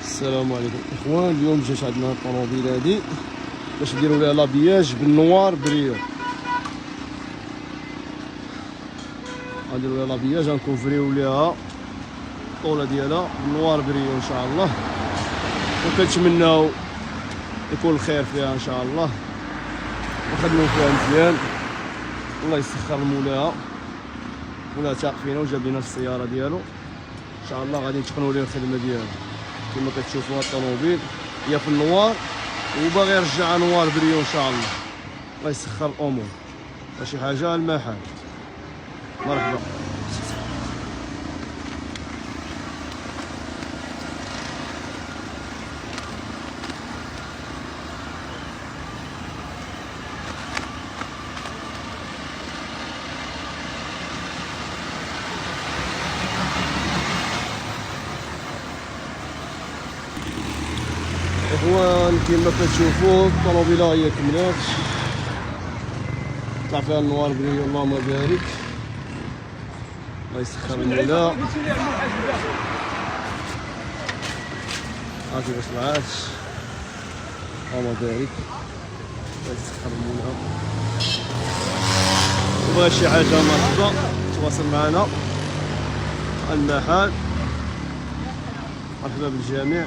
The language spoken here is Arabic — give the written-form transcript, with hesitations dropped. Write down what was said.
السلام عليكم اخوان. اليوم جات عندنا الطوموبيل هادي باش نديرو ليها لابياج بالنوار بريو. غنديرو ليها لابياج، غنكوفريو ليها الطولة ديالها بالنوار بريو ان شاء الله، وكنتمناو يكون الخير فيها ان شاء الله ونخدمو فيها مزيان. الله يسخر مولاها، مولاها تاق فينا وجاب لينا السيارة ديالو ان شاء الله. غادي نتقنوا ليه الخدمة ديالو كما كتشوفوا. الطوموبيل هي في النوار وباغي يرجعها نوار بريو ان شاء الله. الله يسخر الامور، شي حاجه المحل. مرحبا. اخوان كما كتشوفوا الطوموبيله هي كملات، طلع فيها النوار بريو اللهم بارك. الله يسخر المولا. هاكي باش طلعات اللهم بارك. الله يسخر المولا. وبغى شي حاجه مرحبا تواصل معنا المحل. مرحبا بالجميع.